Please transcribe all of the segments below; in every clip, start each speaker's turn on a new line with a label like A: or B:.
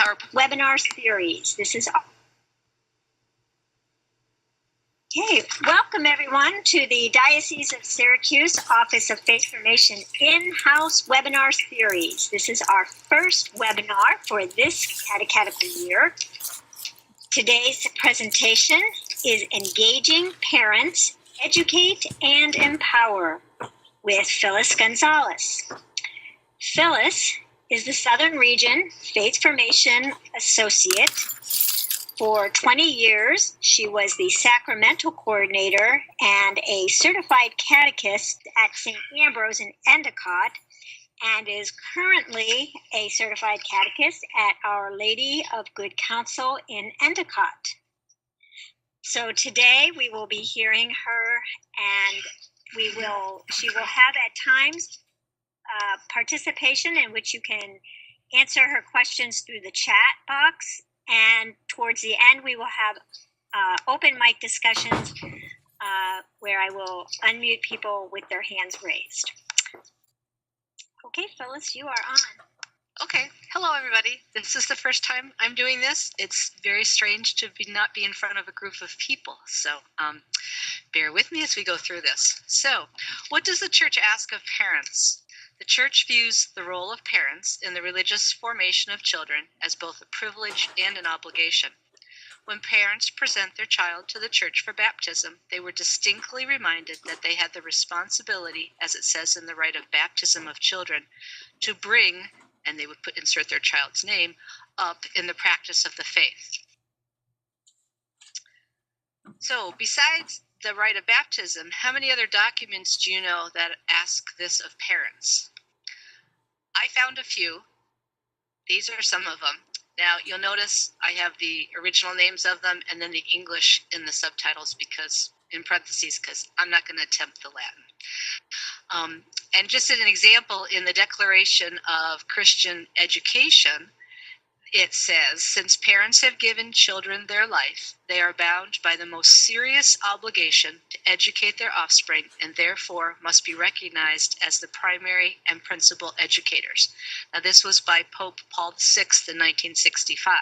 A: our webinar series. Okay, welcome everyone to the Diocese of Syracuse Office of Faith Formation in-house webinar series. This is our first webinar for this catechetical year. Today's presentation is Engaging Parents, Educate and Empower with Phyllis Gonzales. Phyllis is the Southern Region Faith Formation Associate. For 20 years, she was the sacramental coordinator and a certified catechist at St. Ambrose in Endicott, and is currently a certified catechist at Our Lady of Good Counsel in Endicott. So today we will be hearing her, and she will have at times participation in which you can answer her questions through the chat box, and towards the end we will have open mic discussions where I will unmute people with their hands raised. Okay, Phyllis, you are on.
B: Okay, hello everybody. This is the first time I'm doing this. It's very strange to not be in front of a group of people, so bear with me as we go through this. So, what does the church ask of parents? The church views the role of parents in the religious formation of children as both a privilege and an obligation. When parents present their child to the church for baptism, they were distinctly reminded that they had the responsibility, as it says in the rite of baptism of children, to bring, and they would insert their child's name, up in the practice of the faith. So, besides the rite of baptism, how many other documents do you know that ask this of parents? I found a few. These are some of them. Now, you'll notice I have the original names of them and then the English in the subtitles in parentheses, because I'm not going to attempt the Latin. And just as an example, in the Declaration of Christian Education, it says, since parents have given children their life, they are bound by the most serious obligation to educate their offspring and therefore must be recognized as the primary and principal educators. Now, this was by Pope Paul VI in 1965.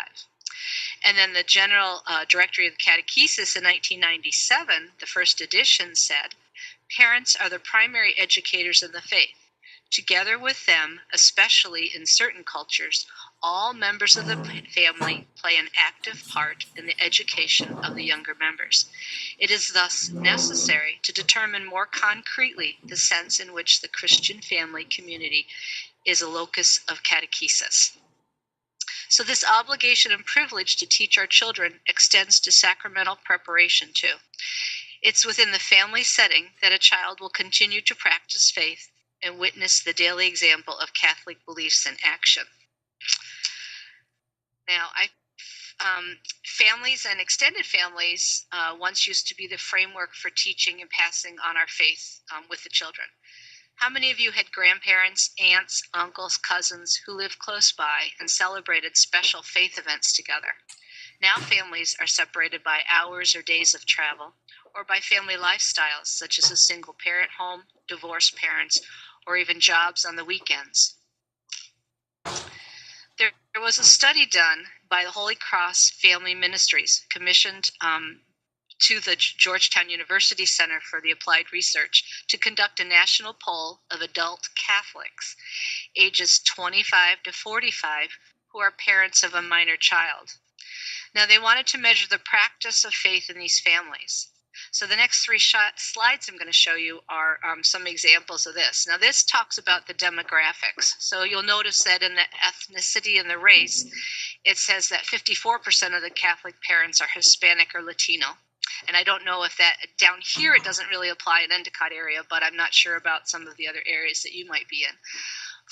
B: And then the General Directory of the Catechesis in 1997, the first edition, said, parents are the primary educators in the faith. Together with them, especially in certain cultures, all members of the family play an active part in the education of the younger members. It is thus necessary to determine more concretely the sense in which the Christian family community is a locus of catechesis. So this obligation and privilege to teach our children extends to sacramental preparation too. It's within the family setting that a child will continue to practice faith and witness the daily example of Catholic beliefs in action. Now, families and extended families once used to be the framework for teaching and passing on our faith with the children. How many of you had grandparents, aunts, uncles, cousins who lived close by and celebrated special faith events together? Now families are separated by hours or days of travel, or by family lifestyles such as a single parent home, divorced parents, or even jobs on the weekends. There was a study done by the Holy Cross Family Ministries, commissioned to the Georgetown University Center for the Applied Research, to conduct a national poll of adult Catholics ages 25 to 45 who are parents of a minor child. Now, they wanted to measure the practice of faith in these families. So the next three slides I'm going to show you are some examples of this. Now, this talks about the demographics. So you'll notice that in the ethnicity and the race, it says that 54% of the Catholic parents are Hispanic or Latino. And I don't know if that, down here it doesn't really apply in Endicott area, but I'm not sure about some of the other areas that you might be in.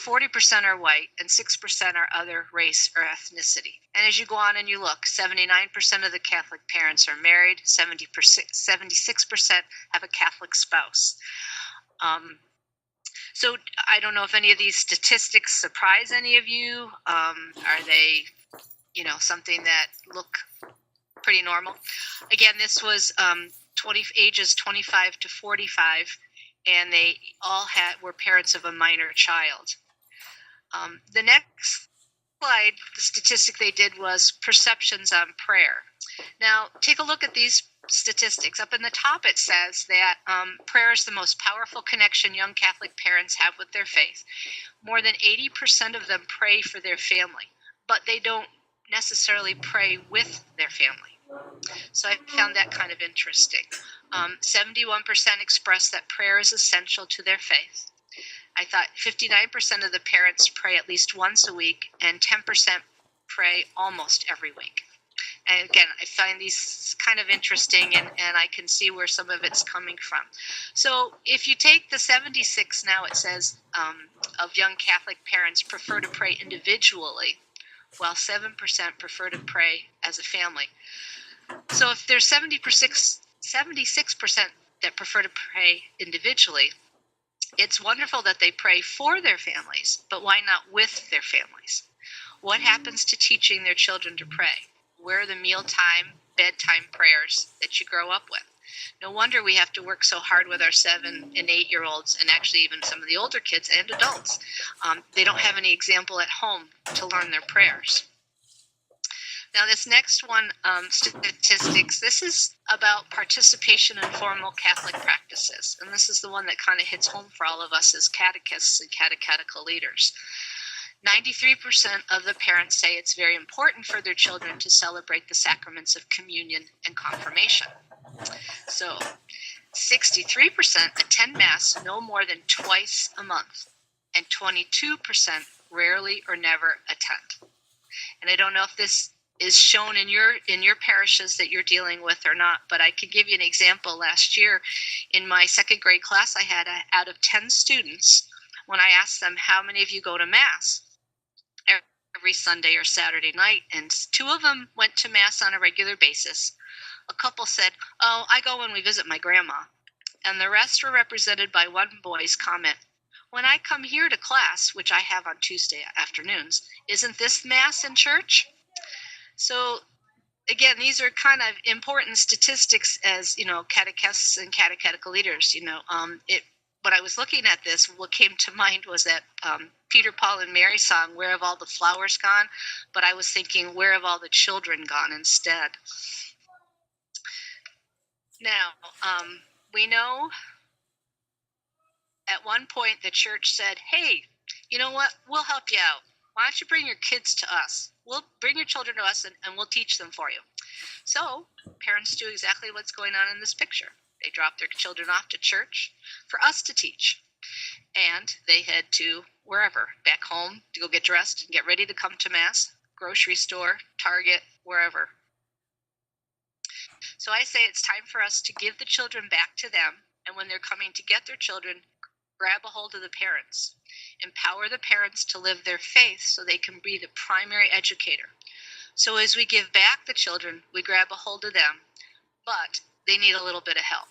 B: 40% are white, and 6% are other race or ethnicity. And as you go on and you look, 79% of the Catholic parents are married, 76% have a Catholic spouse. So I don't know if any of these statistics surprise any of you. Are they, something that look pretty normal? Again, this was ages 25 to 45, and they all were parents of a minor child. The next slide, the statistic they did was perceptions on prayer. Now, take a look at these statistics. Up in the top, it says that prayer is the most powerful connection young Catholic parents have with their faith. More than 80% of them pray for their family, but they don't necessarily pray with their family. So I found that kind of interesting. 71% express that prayer is essential to their faith. I thought 59% of the parents pray at least once a week, and 10% pray almost every week. And again, I find these kind of interesting, and I can see where some of it's coming from. So if you take the 76 now, it says of young Catholic parents prefer to pray individually, while 7% prefer to pray as a family. So if there's 76% that prefer to pray individually, it's wonderful that they pray for their families, but why not with their families? What happens to teaching their children to pray? Where are the mealtime, bedtime prayers that you grow up with? No wonder we have to work so hard with our 7 and 8-year-olds, and actually even some of the older kids and adults. They don't have any example at home to learn their prayers. Now, this next one, statistics, this is about participation in formal Catholic practices. And this is the one that kind of hits home for all of us as catechists and catechetical leaders. 93% of the parents say it's very important for their children to celebrate the sacraments of communion and confirmation. So 63% attend Mass no more than twice a month, and 22% rarely or never attend. And I don't know if this is shown in your parishes that you're dealing with or not, but I can give you an example. Last year in my second grade class, I had out of 10 students, when I asked them, how many of you go to Mass every Sunday or Saturday night? And 2 of them went to Mass on a regular basis. A couple said, oh, I go when we visit my grandma. And the rest were represented by one boy's comment, when I come here to class, which I have on Tuesday afternoons, isn't this Mass in church? So again, these are kind of important statistics as, catechists and catechetical leaders. When I was looking at this, what came to mind was that Peter, Paul, and Mary song, Where Have All the Flowers Gone? But I was thinking, where have all the children gone instead? Now, we know at one point the church said, hey, you know what? We'll help you out. Why don't you bring your kids to us? We'll bring your children to us, and we'll teach them for you. So parents do exactly what's going on in this picture. They drop their children off to church for us to teach. And they head to wherever, back home, to go get dressed and get ready to come to Mass, grocery store, Target, wherever. So I say it's time for us to give the children back to them, and when they're coming to get their children, grab a hold of the parents. Empower the parents to live their faith so they can be the primary educator. So as we give back the children, we grab a hold of them, but they need a little bit of help.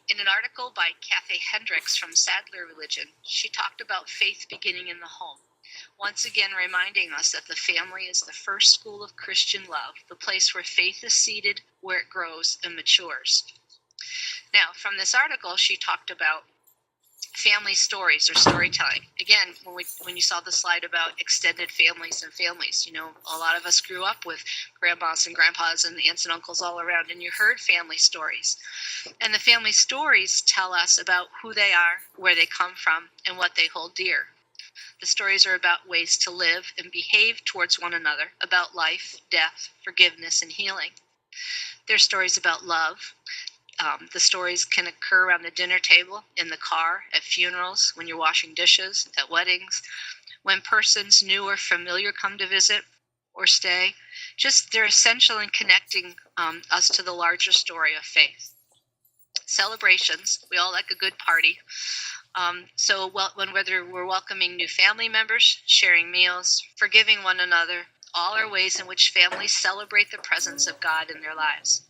B: In an article by Kathy Hendricks from Sadler Religion, she talked about faith beginning in the home. Once again reminding us that the family is the first school of Christian love, the place where faith is seeded, where it grows and matures. Now, from this article, she talked about family stories or storytelling. Again, when you saw the slide about extended families and families, a lot of us grew up with grandmas and grandpas and aunts and uncles all around, and you heard family stories. And the family stories tell us about who they are, where they come from, and what they hold dear. The stories are about ways to live and behave towards one another, about life, death, forgiveness, and healing. They're stories about love. The stories can occur around the dinner table, in the car, at funerals, when you're washing dishes, at weddings, when persons new or familiar come to visit or stay. Just they're essential in connecting us to the larger story of faith. Celebrations, we all like a good party. Whether we're welcoming new family members, sharing meals, forgiving one another, all are ways in which families celebrate the presence of God in their lives.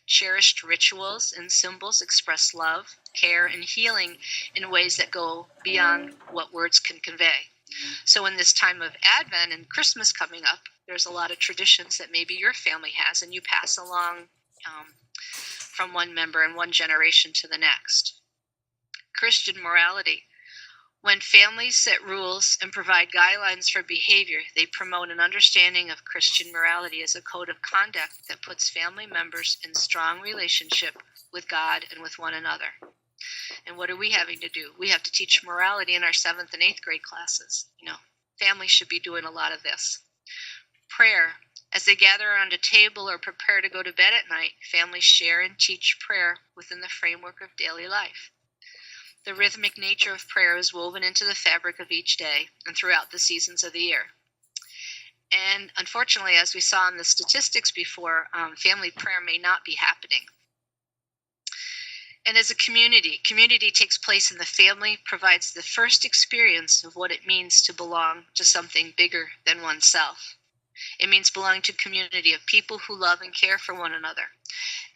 B: Cherished rituals and symbols express love, care, and healing in ways that go beyond what words can convey. So in this time of Advent and Christmas coming up, there's a lot of traditions that maybe your family has, and you pass along from one member and one generation to the next. Christian morality. When families set rules and provide guidelines for behavior, they promote an understanding of Christian morality as a code of conduct that puts family members in strong relationship with God and with one another. And what are we having to do? We have to teach morality in our 7th and 8th grade classes. Families should be doing a lot of this. Prayer. As they gather around a table or prepare to go to bed at night, families share and teach prayer within the framework of daily life. The rhythmic nature of prayer is woven into the fabric of each day and throughout the seasons of the year. And unfortunately, as we saw in the statistics before, family prayer may not be happening. And as a community takes place in the family, provides the first experience of what it means to belong to something bigger than oneself. It means belonging to a community of people who love and care for one another.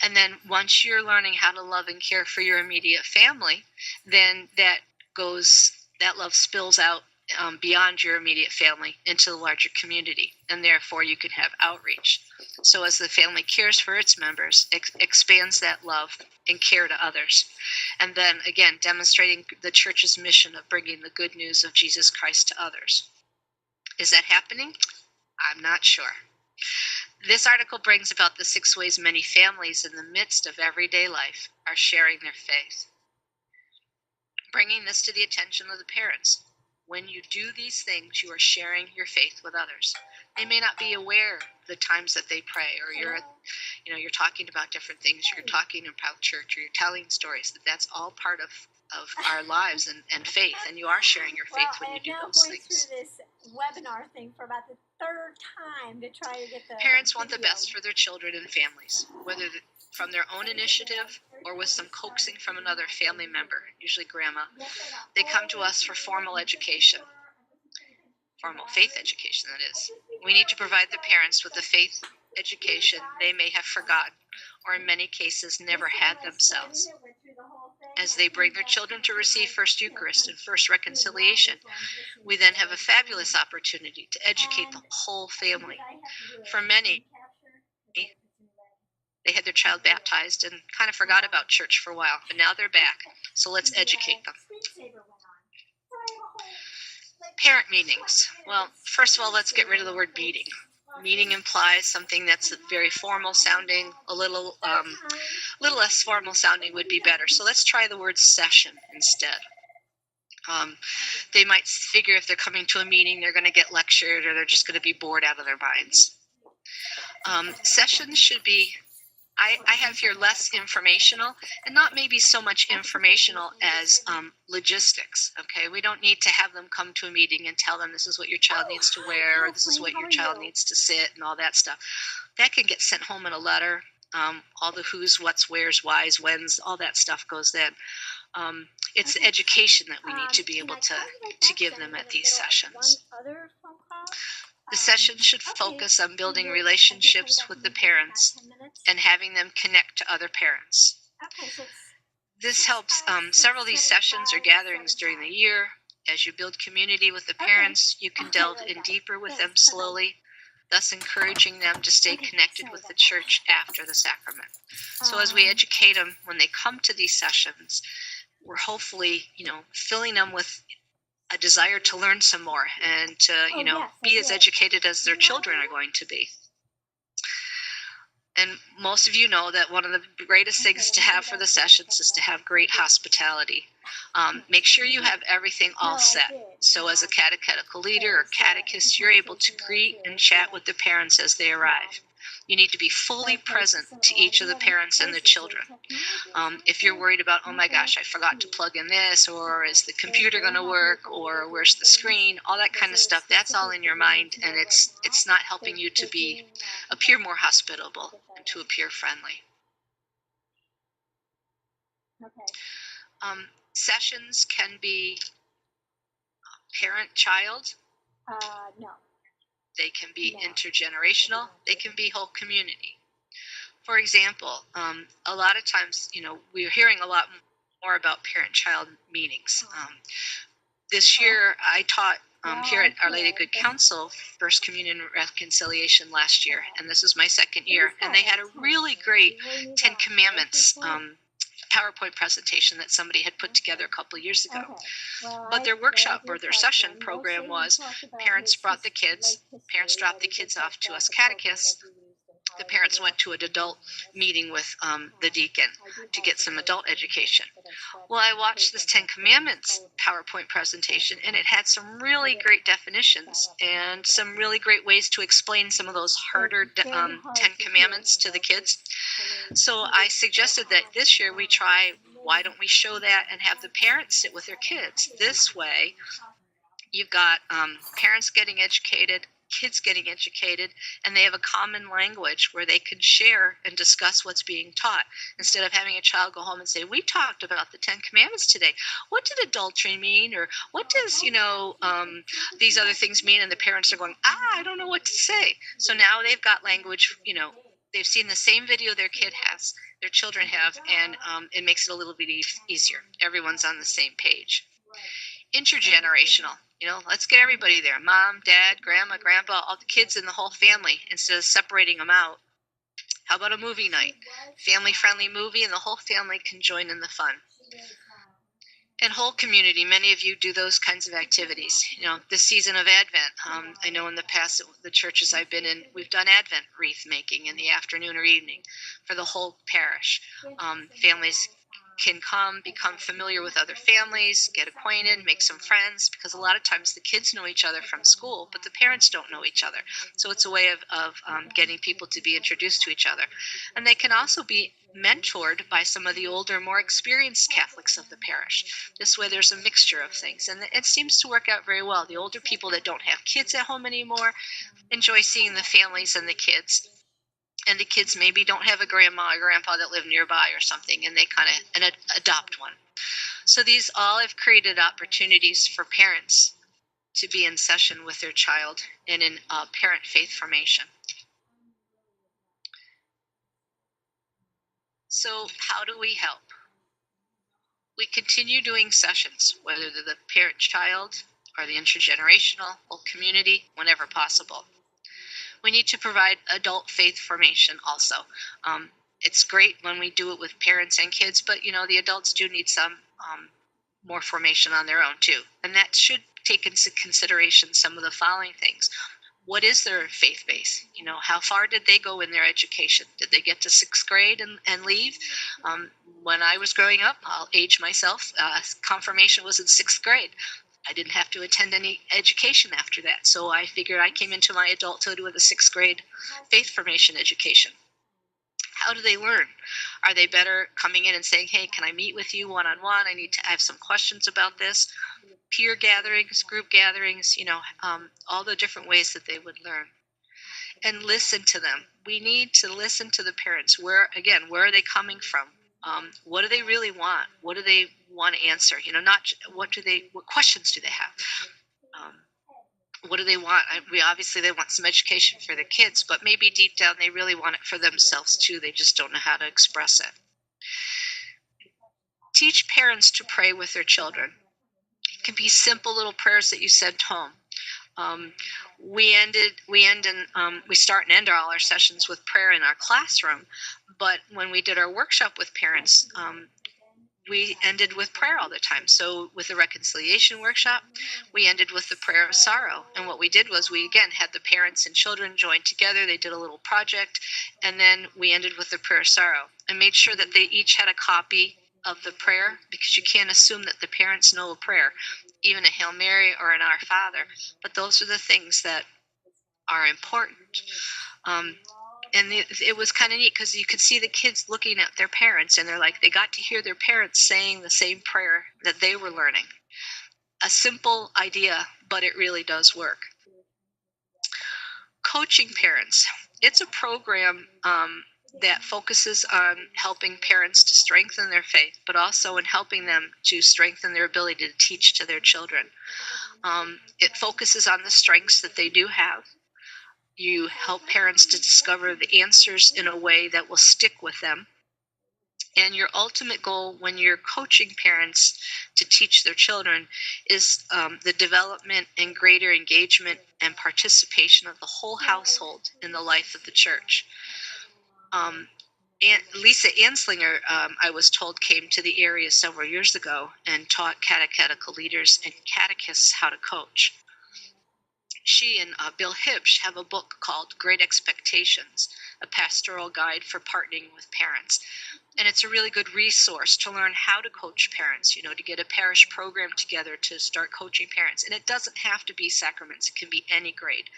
B: And then once you're learning how to love and care for your immediate family, then that love spills out beyond your immediate family into the larger community, and therefore you can have outreach. So as the family cares for its members, expands that love and care to others. And then again, demonstrating the church's mission of bringing the good news of Jesus Christ to others. Is that happening? I'm not sure. This article brings about the 6 ways many families in the midst of everyday life are sharing their faith. Bringing this to the attention of the parents. When you do these things, you are sharing your faith with others. They may not be aware the times that they pray, or you're talking about different things, you're talking about church, or you're telling stories. That's all part of our lives and faith, and you are sharing your faith when you do those things.
A: Through this webinar thing for about the 3rd time to try to get the
B: Parents want the best for their children and families, whether from their own initiative or with some coaxing from another family member, usually grandma. They come to us for formal education, formal faith education, that is. We need to provide the parents with the faith education they may have forgotten, or in many cases never had themselves. As they bring their children to receive First Eucharist and First Reconciliation, we then have a fabulous opportunity to educate the whole family. For many, they had their child baptized and kind of forgot about church for a while, but now they're back, so let's educate them. Parent meetings. Well, first of all, let's get rid of the word meeting. Meeting implies something that's very formal sounding. A little less formal sounding would be better. So let's try the word session instead. They might figure if they're coming to a meeting, they're going to get lectured, or they're just going to be bored out of their minds. Sessions should be, I have here less informational, and not maybe so much informational as logistics, okay? We don't need to have them come to a meeting and tell them this is what your child needs to wear, or this is what your child needs to sit, and all that stuff. That can get sent home in a letter. All the who's, what's, where's, why's, when's, all that stuff goes then. It's the education that we need to be able to give them at these sessions. The session should focus on building relationships with the parents and having them connect to other parents. This helps. Several of these sessions or gatherings during the year. As you build community with the parents, you can delve in deeper with them slowly, thus encouraging them to stay connected with the church after the sacrament. So as we educate them when they come to these sessions, we're hopefully, filling them with a desire to learn some more and to, be as educated as their children are going to be. And most of you know that one of the greatest things to have for the sessions is to have great hospitality. Make sure you have everything all set. So as a catechetical leader or catechist, you're able to greet and chat with the parents as they arrive. You need to be fully present to each of the parents and the children. If you're worried about, oh my gosh, I forgot to plug in this, or is the computer going to work, or where's the screen, all that kind of stuff, that's all in your mind, and it's not helping you to appear more hospitable and to appear friendly. Sessions can be parent-child.
A: No.
B: They can be intergenerational. They can be whole community. For example, a lot of times, we're hearing a lot more about parent-child meetings. This year, I taught here at Our Lady of Good Counsel First Communion Reconciliation last year, and this is my 2nd year. And they had a really great 10 Commandments PowerPoint presentation that somebody had put together a couple of years ago. But their workshop or their session program was parents brought the kids, parents dropped the kids off to us catechists. The parents went to an adult meeting with the deacon to get some adult education. Well, I watched this 10 Commandments PowerPoint presentation, and it had some really great definitions and some really great ways to explain some of those harder 10 Commandments to the kids. So I suggested that this year we try, why don't we show that and have the parents sit with their kids? This way, you've got parents getting educated, kids getting educated, and they have a common language where they can share and discuss what's being taught, instead of having a child go home and say, we talked about the 10 Commandments today. What did adultery mean? Or what does, these other things mean? And the parents are going, I don't know what to say. So now they've got language, they've seen the same video their children have, and it makes it a little bit easier. Everyone's on the same page. Intergenerational. Let's get everybody there. Mom, dad, grandma, grandpa, all the kids in the whole family, instead of separating them out. How about a movie night? Family-friendly movie, and the whole family can join in the fun. And whole community, many of you do those kinds of activities. This season of Advent, I know in the past, the churches I've been in, we've done Advent wreath making in the afternoon or evening for the whole parish. Families can come, become familiar with other families, get acquainted, make some friends, because a lot of times the kids know each other from school, but the parents don't know each other. So it's a way of getting people to be introduced to each other. And they can also be mentored by some of the older, more experienced Catholics of the parish. This way there's a mixture of things, and it seems to work out very well. The older people that don't have kids at home anymore enjoy seeing the families and the kids. And the kids maybe don't have a grandma or grandpa that live nearby or something, and they kind of adopt one. So these all have created opportunities for parents to be in session with their child and in parent faith formation. So how do we help? We continue doing sessions, whether they're the parent-child or the intergenerational whole community, whenever possible. We need to provide adult faith formation also. It's great when we do it with parents and kids, but the adults do need some more formation on their own too. And that should take into consideration some of the following things. What is their faith base? How far did they go in their education? Did they get to 6th grade and leave? When I was growing up, I'll age myself, confirmation was in 6th grade. I didn't have to attend any education after that. So I figured I came into my adulthood with a 6th grade faith formation education. How do they learn? Are they better coming in and saying, hey, can I meet with you one-on-one? I have some questions about this. Peer gatherings, group gatherings, all the different ways that they would learn. And listen to them. We need to listen to the parents. Where are they coming from? What do they really want? What do they want to answer? What questions do they have? What do they want? They want some education for the kids, but maybe deep down they really want it for themselves too. They just don't know how to express it. Teach parents to pray with their children. It can be simple little prayers that you send home. We start and end all our sessions with prayer in our classroom, but when we did our workshop with parents, we ended with prayer all the time. So with the reconciliation workshop, we ended with the prayer of sorrow. And what we did was we, again, had the parents and children join together. They did a little project. And then we ended with the prayer of sorrow and made sure that they each had a copy of the prayer, because you can't assume that the parents know a prayer, even a Hail Mary or an Our Father. But those are the things that are important. And it was kind of neat because you could see the kids looking at their parents, and they got to hear their parents saying the same prayer that they were learning. A simple idea, but it really does work. Coaching parents. It's a program that focuses on helping parents to strengthen their faith, but also in helping them to strengthen their ability to teach to their children. It focuses on the strengths that they do have. You help parents to discover the answers in a way that will stick with them. And your ultimate goal when you're coaching parents to teach their children is the development and greater engagement and participation of the whole household in the life of the church. Lisa Anslinger, I was told, came to the area several years ago and taught catechetical leaders and catechists how to coach. She and Bill Hibsch have a book called Great Expectations, a pastoral guide for partnering with parents. And it's a really good resource to learn how to coach parents, to get a parish program together to start coaching parents. And it doesn't have to be sacraments, it can be any grade.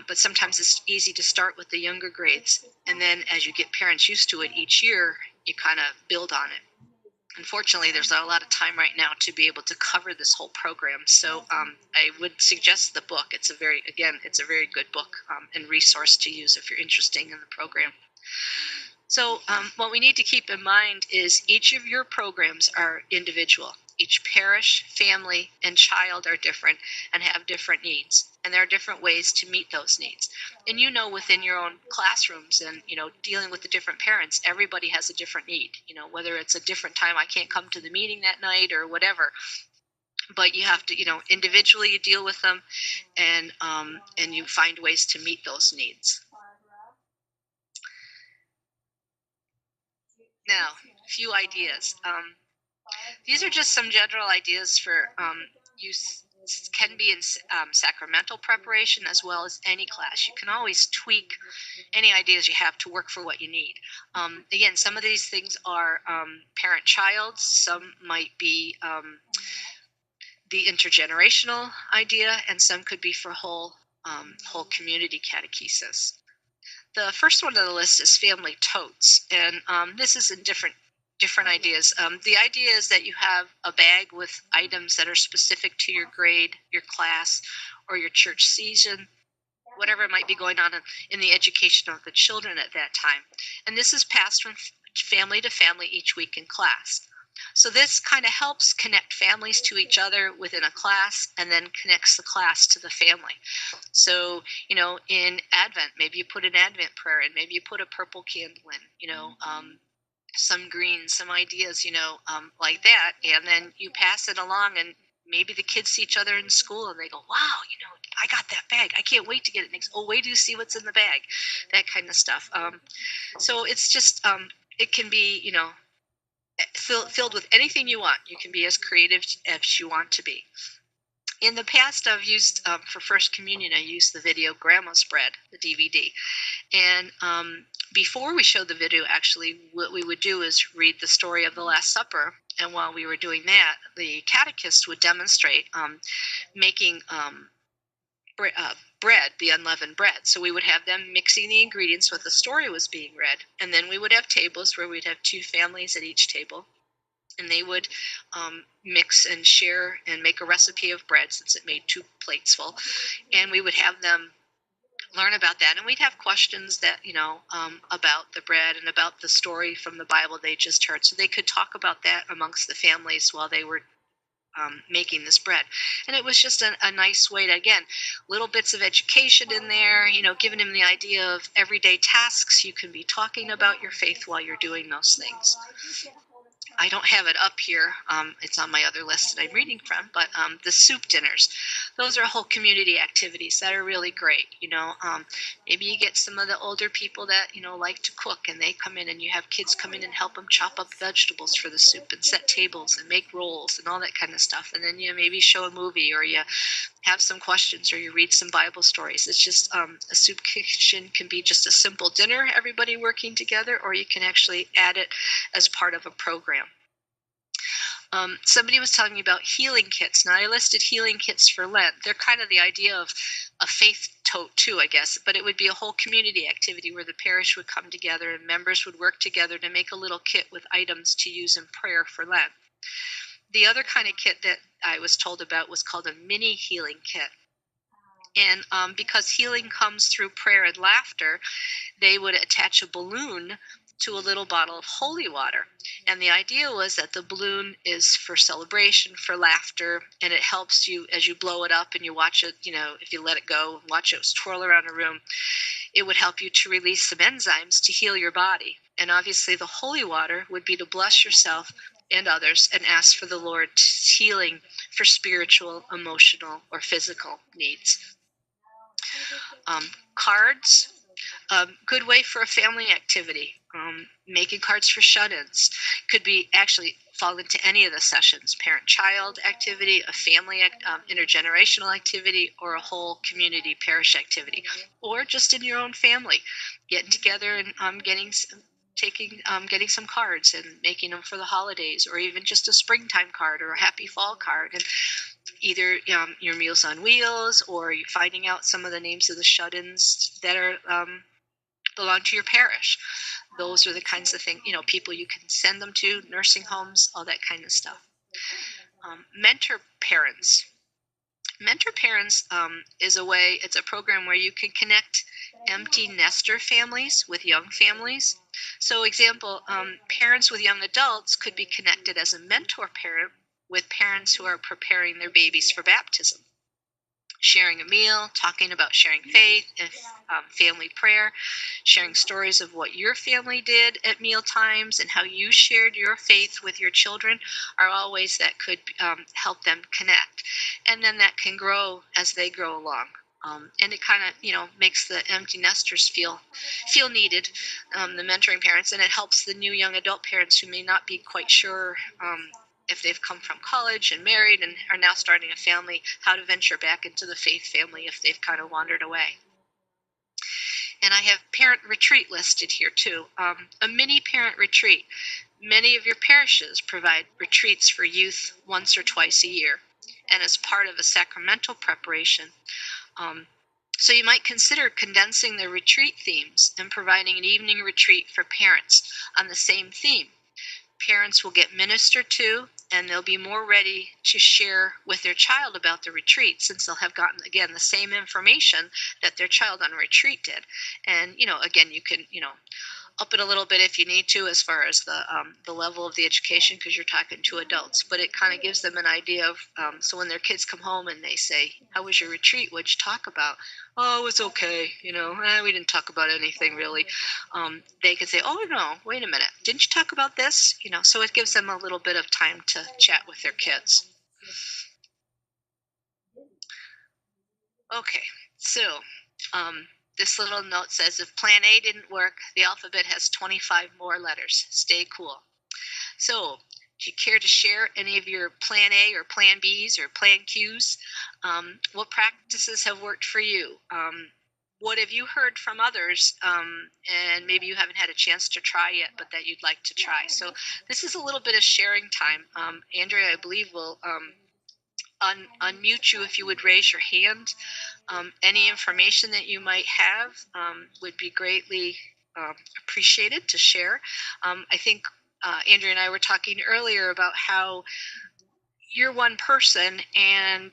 B: But sometimes it's easy to start with the younger grades. And then as you get parents used to it each year, you kind of build on it. Unfortunately, there's not a lot of time right now to be able to cover this whole program. So I would suggest the book. It's a very good book and resource to use if you're interested in the program. So what we need to keep in mind is each of your programs are individual. Each parish, family, and child are different and have different needs. And there are different ways to meet those needs. And within your own classrooms and, dealing with the different parents, everybody has a different need, whether it's a different time, I can't come to the meeting that night or whatever. But you have to, individually you deal with them and you find ways to meet those needs. Now, a few ideas. These are just some general ideas for use. Can be in sacramental preparation as well as any class. You can always tweak any ideas you have to work for what you need. Again, some of these things are parent-child. Some might be the intergenerational idea, and some could be for whole community catechesis. The first one on the list is family totes, and this is in different ideas. The idea is that you have a bag with items that are specific to your grade, your class, or your church season, whatever might be going on in the education of the children at that time. And this is passed from family to family each week in class. So this kind of helps connect families to each other within a class and then connects the class to the family. So, in Advent, maybe you put an Advent prayer in, maybe you put a purple candle in, some green, some ideas, like that. And then you pass it along and maybe the kids see each other in school and they go, wow, I got that bag. I can't wait to get it next. Oh, wait till you see what's in the bag. That kind of stuff. So it's just, it can be, filled with anything you want. You can be as creative as you want to be. In the past, I've used, for First Communion, I used the video Grandma's Bread, the DVD. And before we showed the video, actually, what we would do is read the story of the Last Supper. And while we were doing that, the catechist would demonstrate making bread, the unleavened bread. So we would have them mixing the ingredients while the story was being read. And then we would have tables where we'd have two families at each table. And they would mix and share and make a recipe of bread, since it made 2 plates full. And we would have them learn about that. And we'd have questions that, about the bread and about the story from the Bible they just heard. So they could talk about that amongst the families while they were making this bread. And it was just a nice way to, again, little bits of education in there, giving them the idea of everyday tasks. You can be talking about your faith while you're doing those things. I don't have it up here. It's on my other list that I'm reading from, but the soup dinners, those are whole community activities that are really great. Maybe you get some of the older people that, like to cook, and they come in and you have kids come in and help them chop up vegetables for the soup and set tables and make rolls and all that kind of stuff. And then you maybe show a movie, or you have some questions, or you read some Bible stories. It's just a soup kitchen can be just a simple dinner, everybody working together, or you can actually add it as part of a program. Somebody was telling me about healing kits. Now, I listed healing kits for Lent. They're kind of the idea of a faith tote too, I guess, but it would be a whole community activity where the parish would come together and members would work together to make a little kit with items to use in prayer for Lent. The other kind of kit that I was told about was called a mini healing kit. And because healing comes through prayer and laughter, they would attach a balloon to a little bottle of holy water. And the idea was that the balloon is for celebration, for laughter, and it helps you as you blow it up and you watch it, if you let it go, watch it twirl around a room, it would help you to release some enzymes to heal your body. And obviously the holy water would be to bless yourself and others and ask for the Lord's healing for spiritual, emotional, or physical needs. Cards. Good way for a family activity. Making cards for shut-ins could be actually fall into any of the sessions: parent-child activity, a family intergenerational activity, or a whole community parish activity, or just in your own family, getting together and getting some cards and making them for the holidays, or even just a springtime card or a happy fall card, and either your Meals on Wheels, or you're finding out some of the names of the shut-ins that are belong to your parish. Those are the kinds of things, people you can send them to, nursing homes, all that kind of stuff. Mentor parents. Mentor Parents is it's a program where you can connect empty nester families with young families. So example, parents with young adults could be connected as a mentor parent with parents who are preparing their babies for baptism. Sharing a meal, talking about sharing faith and family prayer, sharing stories of what your family did at meal times and how you shared your faith with your children are all ways that could help them connect. And then that can grow as they grow along. And it kind of, makes the empty nesters feel needed, the mentoring parents, and it helps the new young adult parents who may not be quite sure if they've come from college and married and are now starting a family, how to venture back into the faith family if they've kind of wandered away. And I have parent retreat listed here too. A mini parent retreat. Many of your parishes provide retreats for youth once or twice a year, and as part of a sacramental preparation. So you might consider condensing the retreat themes and providing an evening retreat for parents on the same theme. Parents will get ministered to, and they'll be more ready to share with their child about the retreat, since they'll have gotten, again, the same information that their child on retreat did. And, again, you can, up it a little bit if you need to, as far as the level of the education, because you're talking to adults. But it kind of gives them an idea of, so when their kids come home and they say, "How was your retreat? What'd you talk about?" "Oh, it was okay. We didn't talk about anything really." They could say, "Oh, no, wait a minute. Didn't you talk about this?" So it gives them a little bit of time to chat with their kids. Okay, so this little note says, if plan A didn't work, the alphabet has 25 more letters. Stay cool. So, do you care to share any of your plan A or plan Bs or plan Qs? What practices have worked for you? What have you heard from others, and maybe you haven't had a chance to try yet, but that you'd like to try? So this is a little bit of sharing time. Andrea, I believe, will unmute you if you would raise your hand. Any information that you might have would be greatly appreciated to share. I think Andrea and I were talking earlier about how you're one person, and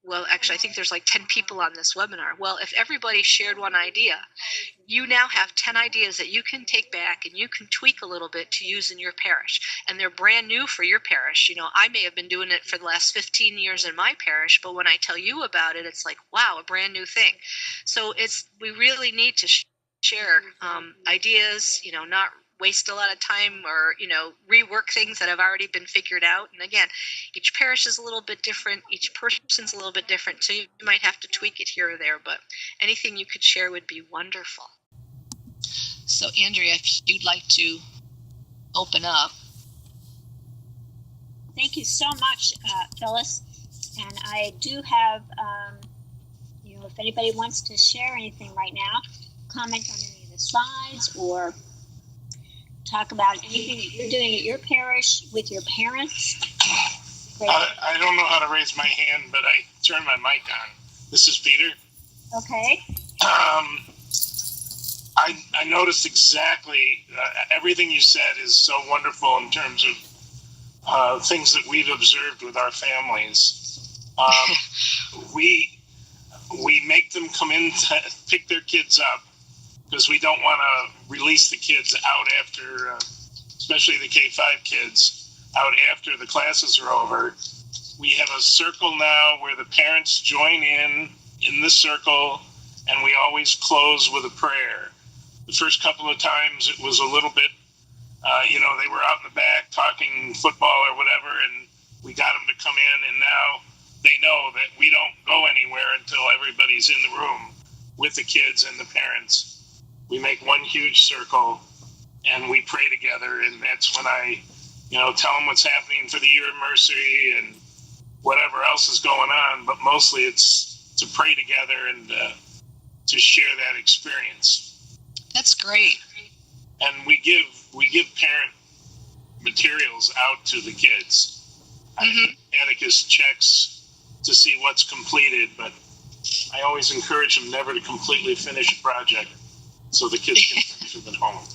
B: well, actually, I think there's like 10 people on this webinar. Well, if everybody shared one idea, you now have 10 ideas that you can take back and you can tweak a little bit to use in your parish. And they're brand new for your parish. I may have been doing it for the last 15 years in my parish, but when I tell you about it, it's like, wow, a brand new thing. So we really need to share ideas, not waste a lot of time or, rework things that have already been figured out. And again, each parish is a little bit different. Each person's a little bit different. So you might have to tweak it here or there, but anything you could share would be wonderful. So Andrea, if you'd like to open up.
A: Thank you so much, Phyllis. And I do have, if anybody wants to share anything right now, comment on any of the slides or talk about anything that you're doing at your parish with your parents.
C: I don't know how to raise my hand, but I turned my mic on. This is Peter.
A: Okay.
C: I noticed exactly everything you said is so wonderful in terms of things that we've observed with our families. We make them come in to pick their kids up because we don't want to release the kids out after, especially the K-5 kids, out after the classes are over. We have a circle now where the parents join in the circle, and we always close with a prayer. The first couple of times it was a little bit, they were out in the back talking football or whatever, and we got them to come in, and now they know that we don't go anywhere until everybody's in the room. with the kids and the parents. We make one huge circle and we pray together. And that's when I, tell them what's happening for the year of Mercy and whatever else is going on. But mostly it's to pray together and to share that experience.
B: That's great.
C: And we give parent materials out to the kids.
B: Mm-hmm.
C: Catechist checks to see what's completed, but I always encourage them never to completely finish a project so the kids can finish it at home.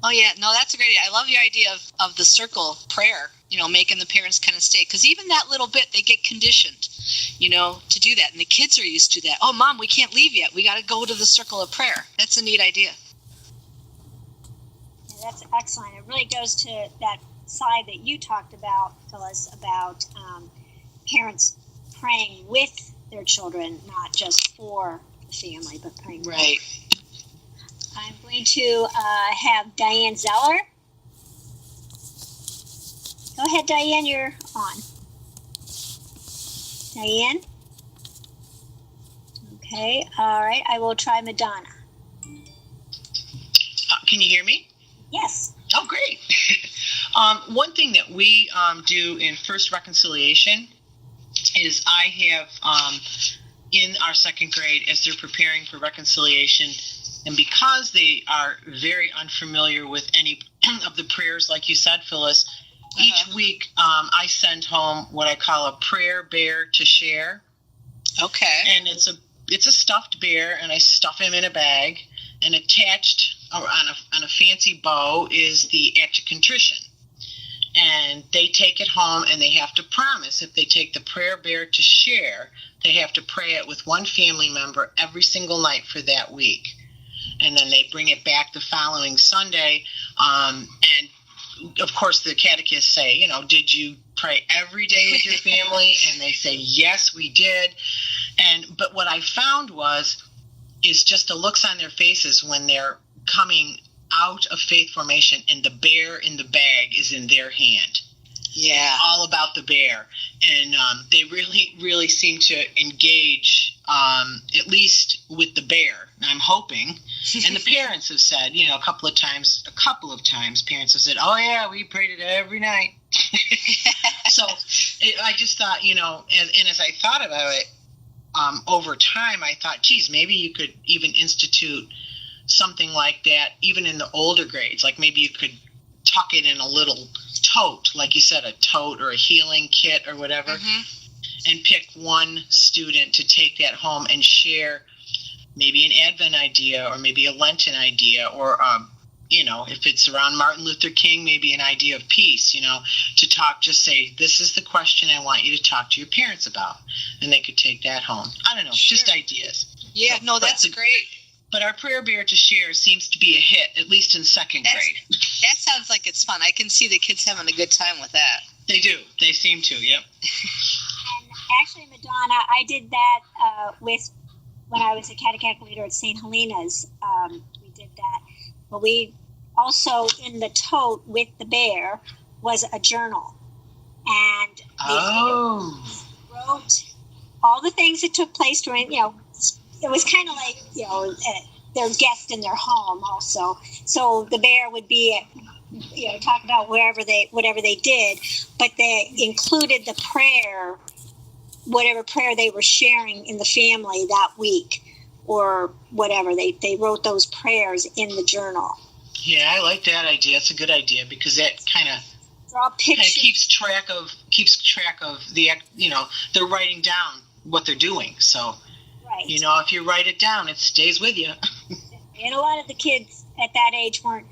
B: Oh, yeah. No, that's a great idea. I love your idea of the circle prayer, making the parents kind of stay. Because even that little bit, they get conditioned, to do that. And the kids are used to that. Oh, Mom, we can't leave yet. We got to go to the circle of prayer. That's a neat idea.
A: Yeah, that's excellent. It really goes to that side that you talked about, Phyllis, about parents praying with their children, not just for the family, but praying with.
B: Right.
A: I'm going to have Diane Zeller. Go ahead, Diane, you're on. Diane? Okay, all right, I will try Madonna.
D: Can you hear me?
A: Yes.
D: Oh, great. One thing that we do in First Reconciliation is I have in our second grade, as they're preparing for reconciliation, and because they are very unfamiliar with any of the prayers, like you said, Phyllis, each week I send home what I call a prayer bear to share.
B: Okay.
D: And it's a stuffed bear, and I stuff him in a bag, and attached on a fancy bow is the act of contrition. And they take it home, and they have to promise, if they take the prayer bear to share, they have to pray it with one family member every single night for that week. And then they bring it back the following Sunday. And, of course, the catechists say, did you pray every day with your family? And they say, yes, we did. But what I found is just the looks on their faces when they're coming out of faith formation and the bear in the bag is in their hand.
B: Yeah.
D: All about the bear. And they really, really seem to engage, at least with the bear, I'm hoping. And the parents have said, a couple of times, parents have said, oh, yeah, we prayed it every night. So I just thought, and as I thought about it, over time, I thought, geez, maybe you could even institute something like that, even in the older grades. Like maybe you could tuck it in a little tote, like you said, a tote or a healing kit or whatever, and pick one student to take that home and share maybe an Advent idea or maybe a Lenten idea or, if it's around Martin Luther King, maybe an idea of peace, to talk, just say, this is the question I want you to talk to your parents about. And they could take that home. I don't know, just ideas.
B: Yeah,
D: So,
B: no, that's great.
D: But our prayer bear to share seems to be a hit, at least in second grade.
B: That sounds like it's fun. I can see the kids having a good time with that.
D: They do. They seem to, yep.
A: And actually, Madonna, I did that when I was a catechetical leader at St. Helena's. We did that. But we also, in the tote with the bear, was a journal. And they wrote all the things that took place during, it was kind of like, their guest in their home also. So the bear would be, talk about whatever they did, but they included the prayer, whatever prayer they were sharing in the family that week or whatever. They wrote those prayers in the journal.
D: Yeah, I like that idea. It's a good idea because that kind of keeps track of the, they're writing down what they're doing. So,
A: right.
D: If you write it down, it stays with you.
A: And a lot of the kids at that age weren't,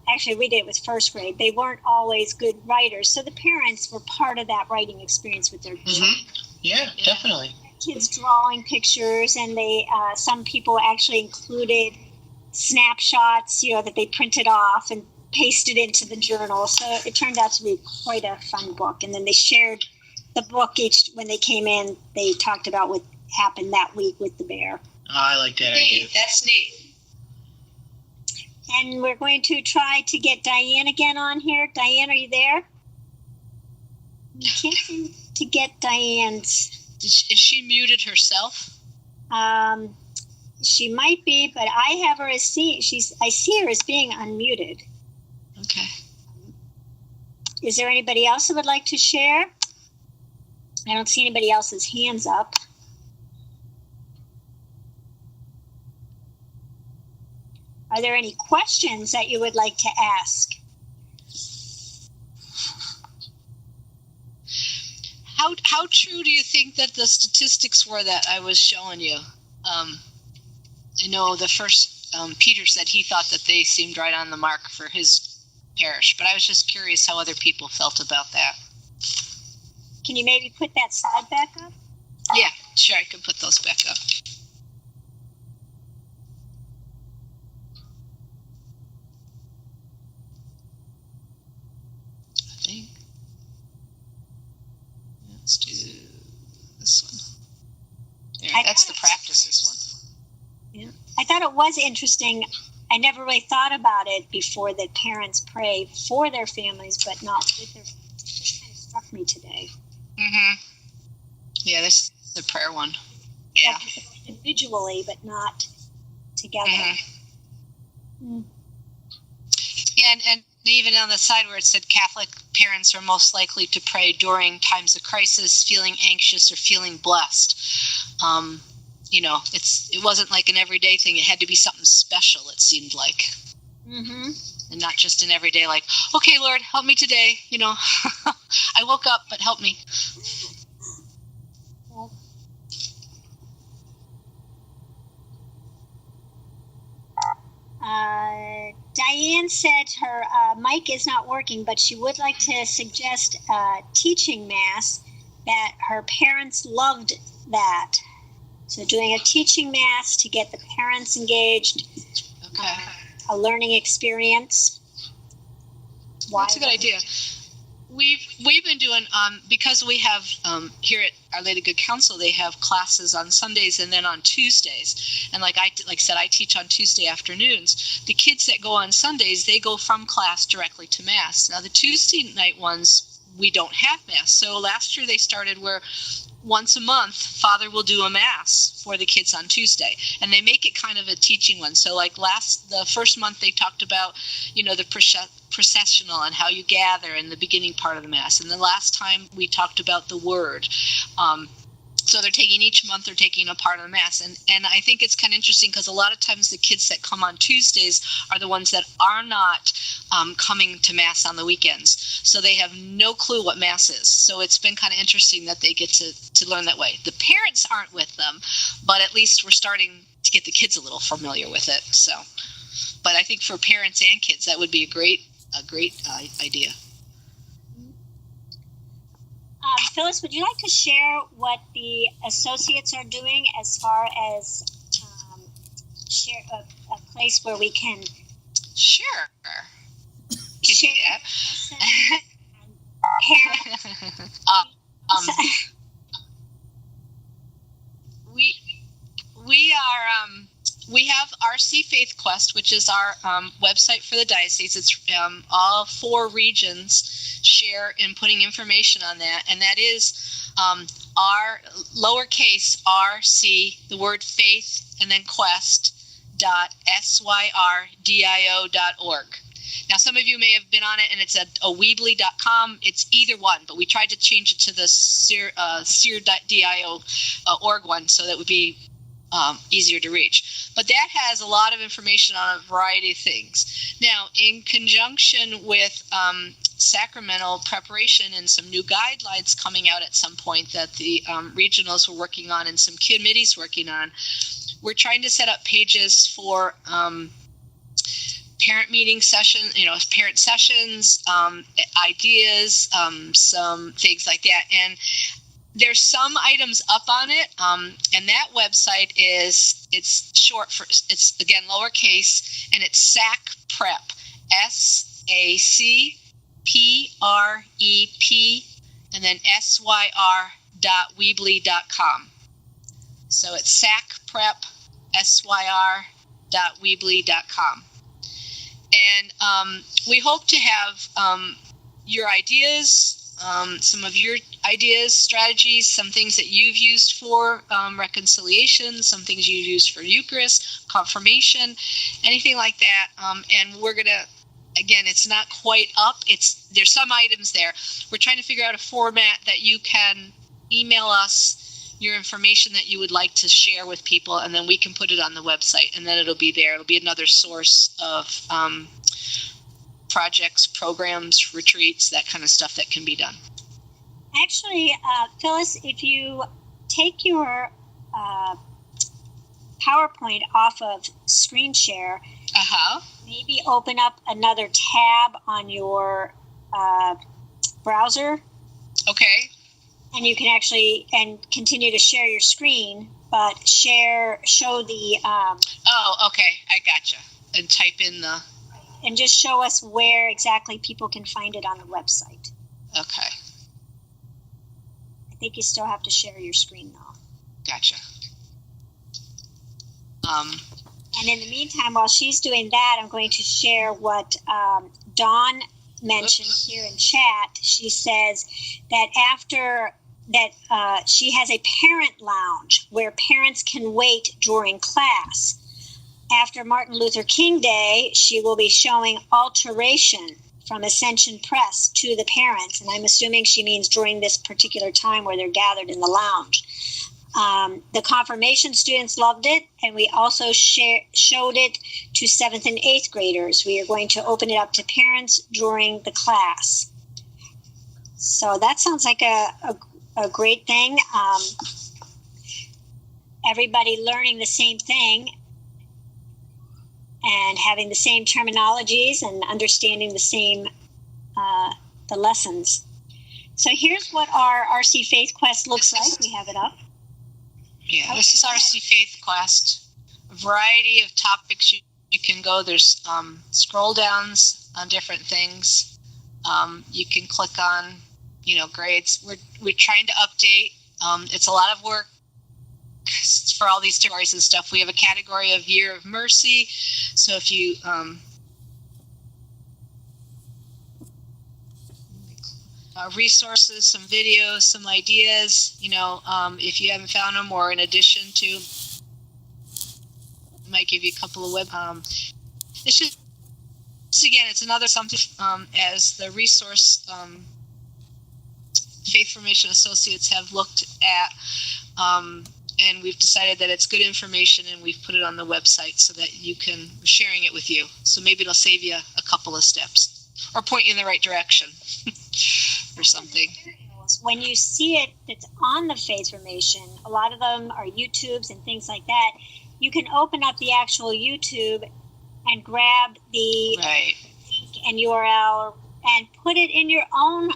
A: actually we did it with first grade, they weren't always good writers. So the parents were part of that writing experience with their children.
D: Yeah, definitely.
A: Kids drawing pictures, and they some people actually included snapshots, that they printed off and pasted into the journal. So it turned out to be quite a fun book. And then they shared the book when they came in. They talked about what happened that week with the bear.
D: Oh, I like that idea.
B: That's neat.
A: And we're going to try to get Diane again on here. Diane, are you there? We can't seem to get Diane's.
B: Is she muted herself?
A: She might be, but I have her as I see her as being unmuted.
B: Okay.
A: Is there anybody else that would like to share? I don't see anybody else's hands up. Are there any questions that you would like to ask?
B: How true do you think that the statistics were that I was showing you? I know the first Peter said he thought that they seemed right on the mark for his parish, but I was just curious how other people felt about that.
A: Can you maybe put that slide back up?
B: Yeah, sure, I can put those back up. I think. Let's do this one. There, that's the practices one.
A: Yeah. I thought it was interesting. I never really thought about it before, that parents pray for their families, but not with their families. It just kind of struck me today.
B: Mm-hmm. Yeah, this is the prayer one. Yeah.
A: Like individually, but not together.
B: Mm-hmm. Yeah, and even on the side where it said Catholic parents are most likely to pray during times of crisis, feeling anxious or feeling blessed. It wasn't like an everyday thing. It had to be something special, it seemed like.
A: Mm-hmm.
B: And not just an everyday, like, okay, Lord, help me today. I woke up, but help me.
A: Diane said her mic is not working, but she would like to suggest teaching Mass, that her parents loved that. So doing a teaching Mass to get the parents engaged.
B: Okay.
A: A learning experience.
B: That's a good idea. We've been doing, because we have here at Our Lady Good Counsel, they have classes on Sundays and then on Tuesdays. And like I said, I teach on Tuesday afternoons. The kids that go on Sundays, they go from class directly to Mass. Now the Tuesday night ones, we don't have Mass. So last year they started where once a month, Father will do a Mass for the kids on Tuesday, and they make it kind of a teaching one. So like the first month they talked about, the processional and how you gather in the beginning part of the Mass. And the last time we talked about the Word. So they're taking each month, they're taking a part of the Mass. And I think it's kind of interesting because a lot of times the kids that come on Tuesdays are the ones that are not coming to Mass on the weekends. So they have no clue what Mass is. So it's been kind of interesting that they get to learn that way. The parents aren't with them, but at least we're starting to get the kids a little familiar with it. So, but I think for parents and kids, that would be a great idea.
A: Phyllis, would you like to share what the associates are doing as far as share a place where we can
B: Sure.
A: share
B: that. We are we have RC Faith Quest, which is our website for the diocese. It's all 4 regions share in putting information on that, and that is our lowercase RC, the word faith, and then quest.syrdio.org. Now, some of you may have been on it, and it's at weebly.com. It's either one, but we tried to change it to the syrdio.org one, so that would be easier to reach. But that has a lot of information on a variety of things. Now, in conjunction with sacramental preparation and some new guidelines coming out at some point that the regionals were working on and some committees working on, we're trying to set up pages for parent meeting parent sessions, ideas, some things like that. And there's some items up on it, and that website it's short for, it's again lowercase, and it's SAC Prep, SACPREP, and then syr.weebly.com. So it's SACPrep, syr.weebly.com. And we hope to have your ideas some of your ideas, strategies, some things that you've used for reconciliation, some things you've used for Eucharist, confirmation, anything like that. And we're going to, again, it's not quite up. There's some items there. We're trying to figure out a format that you can email us your information that you would like to share with people, and then we can put it on the website, and then it'll be there. It'll be another source of projects, programs, retreats, that kind of stuff that can be done.
A: Actually, Phyllis, if you take your PowerPoint off of screen share, maybe open up another tab on your browser.
B: Okay.
A: And you can actually continue to share your screen, but show the.
B: Okay, I gotcha. And type in the.
A: And just show us where exactly people can find it on the website.
B: Okay.
A: I think you still have to share your screen though.
B: Gotcha.
A: And in the meantime, while she's doing that, I'm going to share what Dawn mentioned here in chat. She says that after that she has a parent lounge where parents can wait during class. After Martin Luther King Day, she will be showing Alteration from Ascension Press to the parents, and I'm assuming she means during this particular time where they're gathered in the lounge. The confirmation students loved it, and we also showed it to 7th and 8th graders. We are going to open it up to parents during the class. So that sounds like a great thing. Everybody learning the same thing and having the same terminologies and understanding the same the lessons. So here's what our RC Faith Quest looks like. We have it up.
B: Yeah, this is RC Faith Quest. A variety of topics you can go. There's scroll downs on different things. You can click on, grades. We're trying to update. It's a lot of work for all these stories and stuff. We have a category of Year of Mercy. So if you resources, some videos, some ideas, if you haven't found them, or in addition to, might give you a couple of web. It's just again, it's another something as the resource Faith Formation Associates have looked at, and we've decided that it's good information, and we've put it on the website so that you can sharing it with you. So maybe it'll save you a couple of steps or point you in the right direction or something.
A: When you see it that's on the Faith Formation, a lot of them are YouTubes and things like that. You can open up the actual YouTube and grab the link and URL and put it in your own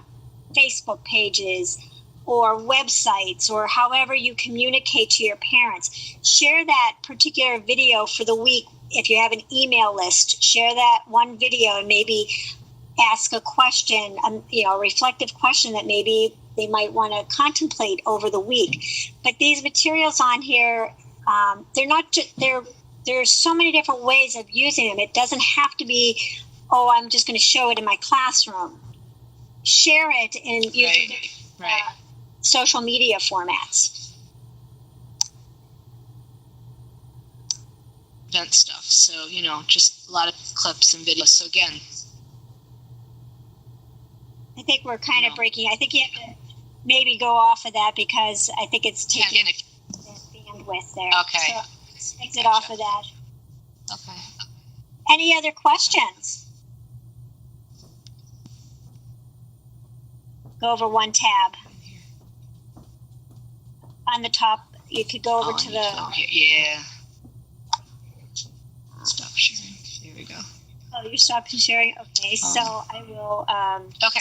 A: Facebook pages or websites, or however you communicate to your parents. Share that particular video for the week. If you have an email list, share that one video and maybe ask a question, a reflective question that maybe they might want to contemplate over the week. But these materials on here, they're not just, there's so many different ways of using them. It doesn't have to be, I'm just going to show it in my classroom. Share it in using social media formats.
B: Event stuff. So, just a lot of clips and videos. So again,
A: I think we're kind of breaking. I think you have to maybe go off of that because I think it's taking bandwidth there.
B: Okay.
A: So exit off of that.
B: Okay.
A: Any other questions? Go over one tab. On the top, you could go over to the...
B: Yeah. Stop sharing. There we go.
A: Oh, you're stopping sharing? Okay, so I will...
B: Okay.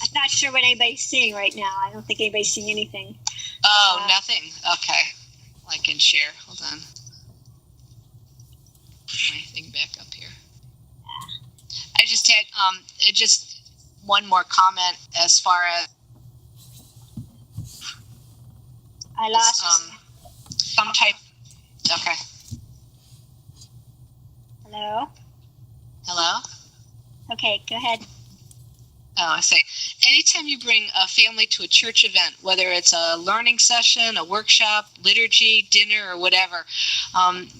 A: I'm not sure what anybody's seeing right now. I don't think anybody's seeing anything.
B: Oh, nothing. Okay. I can share. Hold on. Put my thing back up here. I just had just one more comment as far as
A: I lost
B: some type. Okay.
A: Hello?
B: Hello?
A: Okay, go ahead.
B: I say, anytime you bring a family to a church event, whether it's a learning session, a workshop, liturgy, dinner, or whatever,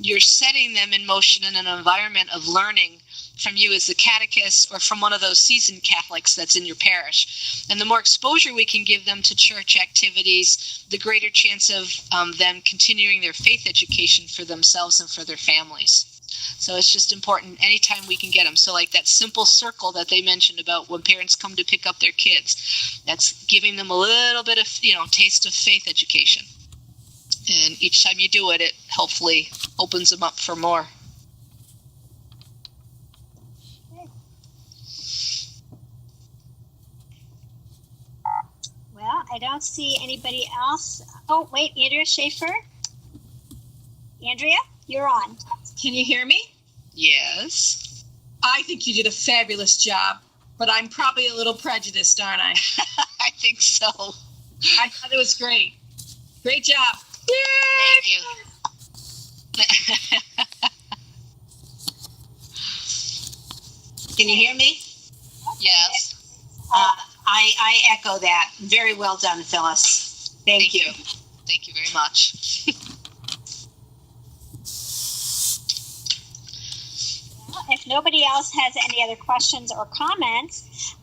B: you're setting them in motion in an environment of learning from you as the catechist or from one of those seasoned Catholics that's in your parish. And the more exposure we can give them to church activities, the greater chance of them continuing their faith education for themselves and for their families. So it's just important anytime we can get them. So like that simple circle that they mentioned about when parents come to pick up their kids, that's giving them a little bit of, taste of faith education. And each time you do it, it hopefully opens them up for more.
A: Well, I don't see anybody else. Oh, wait, Andrea Schaefer. Andrea, you're on.
E: Can you hear me?
B: Yes.
E: I think you did a fabulous job, but I'm probably a little prejudiced, aren't I?
B: I think so.
E: I thought it was great. Great job.
B: Thank you.
F: Can you hear me?
B: Yes.
F: I echo that. Very well done, Phyllis. Thank you.
B: Thank you very much.
A: If nobody else has any other questions or comments,